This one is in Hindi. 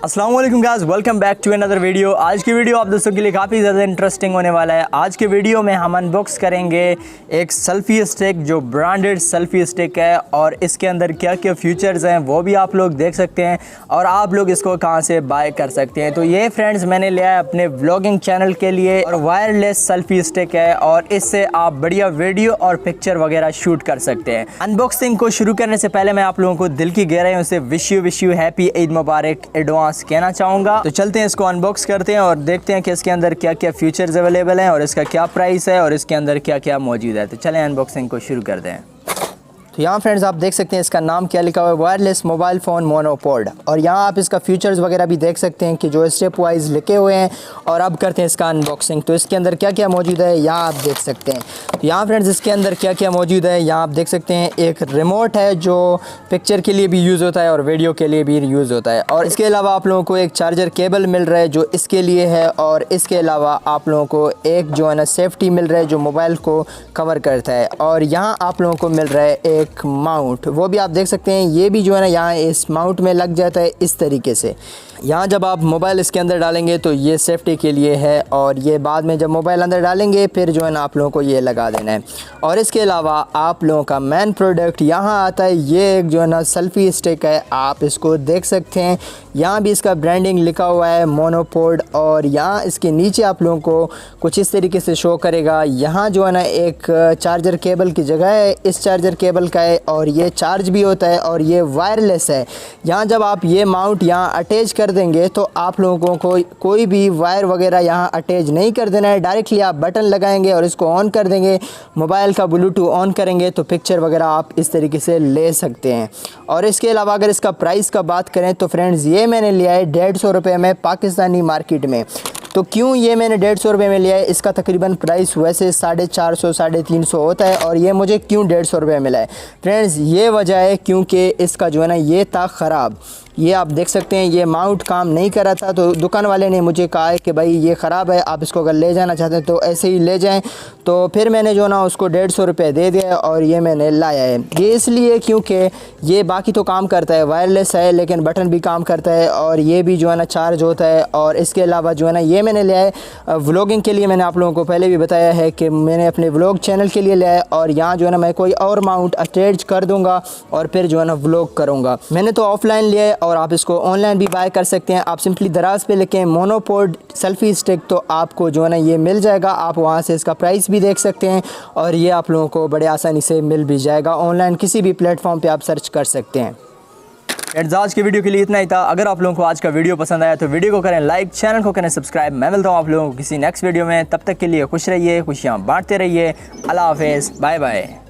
अस्सलाम वालेकुम guys, welcome back to another video. आज की वीडियो आप दोस्तों के लिए काफ़ी ज़्यादा इंटरेस्टिंग होने वाला है। आज के वीडियो में हम अनबॉक्स करेंगे एक सेल्फी स्टिक जो ब्रांडेड सेल्फी स्टिक है और इसके अंदर क्या क्या फीचर्स हैं वो भी आप लोग देख सकते हैं और आप लोग इसको कहां से बाय कर सकते हैं। तो ये फ्रेंड्स मैंने लिया है अपने व्लॉगिंग चैनल के लिए और वायरलेस सेल्फी स्टिक है और इससे आप बढ़िया वीडियो और पिक्चर वगैरह शूट कर सकते हैं। अनबॉक्सिंग को शुरू करने से पहले मैं आप लोगों को दिल की गहराइयों से wish you happy Eid Mubarak advance कहना चाहूँगा। तो चलते हैं इसको अनबॉक्स करते हैं और देखते हैं कि इसके अंदर क्या क्या फीचर्स अवेलेबल हैं और इसका क्या प्राइस है और इसके अंदर क्या क्या मौजूद है। तो चलें अनबॉक्सिंग को शुरू करते हैं। तो यहाँ फ्रेंड्स आप देख सकते हैं इसका नाम क्या लिखा हुआ है, वायरलेस मोबाइल फ़ोन मोनोपोड। और यहाँ आप इसका फीचर्स वगैरह भी देख सकते हैं कि जो स्टेप वाइज लिखे हुए हैं। और अब करते हैं इसका अनबॉक्सिंग। तो इसके अंदर क्या क्या मौजूद है यहाँ आप देख सकते हैं। तो यहाँ फ्रेंड्स इसके अंदर क्या क्या मौजूद है यहाँ आप देख सकते हैं। एक रिमोट है जो पिक्चर के लिए भी यूज़ होता है और वीडियो के लिए भी यूज़ होता है। और इसके अलावा आप लोगों को एक चार्जर केबल मिल रहा है जो इसके लिए है। और इसके अलावा आप लोगों को एक जो है ना सेफ्टी मिल रहा है जो मोबाइल को कवर करता है। और यहाँ आप लोगों को मिल रहा है एक माउंट, वो भी आप देख सकते हैं। ये भी जो है ना यहाँ इस माउंट में लग जाता है इस तरीके से। यहाँ जब आप मोबाइल इसके अंदर डालेंगे तो ये सेफ्टी के लिए है और ये बाद में जब मोबाइल अंदर डालेंगे फिर जो है ना आप लोगों को ये लगा देना है। और इसके अलावा आप लोगों का मेन प्रोडक्ट यहाँ आता है। ये एक जो है ना सेल्फी स्टिक है, आप इसको देख सकते हैं। यहाँ भी इसका ब्रांडिंग लिखा हुआ है मोनोपोड। और यहाँ इसके नीचे आप लोगों को कुछ इस तरीके से शो करेगा। यहाँ जो है ना एक चार्जर केबल की जगह है, इस चार्जर केबल का है और ये चार्ज भी होता है और ये वायरलेस है। यहाँ जब आप ये माउंट यहाँ अटैच कर देंगे तो आप लोगों को कोई भी वायर वगैरह यहाँ अटैच नहीं कर देना है। डायरेक्टली आप बटन लगाएंगे और इसको ऑन कर देंगे, मोबाइल का ब्लूटूथ ऑन करेंगे तो पिक्चर वगैरह आप इस तरीके से ले सकते हैं। और इसके अलावा अगर इसका प्राइस का बात करें तो फ्रेंड्स ये मैंने लिया है 150 रुपये में पाकिस्तानी मार्केट में। तो क्यों ये मैंने 150 रुपये में लिया है, इसका तकरीबन प्राइस वैसे 450 350 होता है और ये मुझे क्यों 150 रुपये मिला है फ्रेंड्स, ये वजह है क्योंकि इसका जो है ना ये था ख़राब। ये आप देख सकते हैं ये माउंट काम नहीं कर रहा था तो दुकान वाले ने मुझे कहा है कि भाई ये ख़राब है, आप इसको अगर ले जाना चाहते हैं तो ऐसे ही ले जाएं। तो फिर मैंने जो ना उसको 150 रुपये दे दिया और ये मैंने लाया है। ये इसलिए क्योंकि ये बाकी तो काम करता है, वायरलेस है लेकिन बटन भी काम करता है और ये भी जो है ना चार्ज होता है। और इसके अलावा जो है ना ये मैंने लिया है व्लॉगिंग के लिए। मैंने आप लोगों को पहले भी बताया है कि मैंने अपने व्लॉग चैनल के लिए लिया है और यहाँ जो है ना मैं कोई और माउंट अटैच कर दूँगा और फिर जो है ना व्लॉग करूँगा। मैंने तो ऑफलाइन लिया है और आप इसको ऑनलाइन भी बाय कर सकते हैं। आप सिंपली दराज पे लिखें मोनोपोड सेल्फी स्टिक तो आपको जो है ना ये मिल जाएगा। आप वहाँ से इसका प्राइस भी देख सकते हैं और ये आप लोगों को बड़े आसानी से मिल भी जाएगा। ऑनलाइन किसी भी प्लेटफॉर्म पे आप सर्च कर सकते हैं। आज के वीडियो के लिए इतना ही था। अगर आप लोगों को आज का वीडियो पसंद आया तो वीडियो को करें लाइक, चैनल को करें सब्सक्राइब। मैं मिलता हूँ आप लोगों को किसी नेक्स्ट वीडियो में। तब तक के लिए खुश रहिए, खुशियाँ बांटते रहिए। अल्लाह हाफिज़, बाय बाय।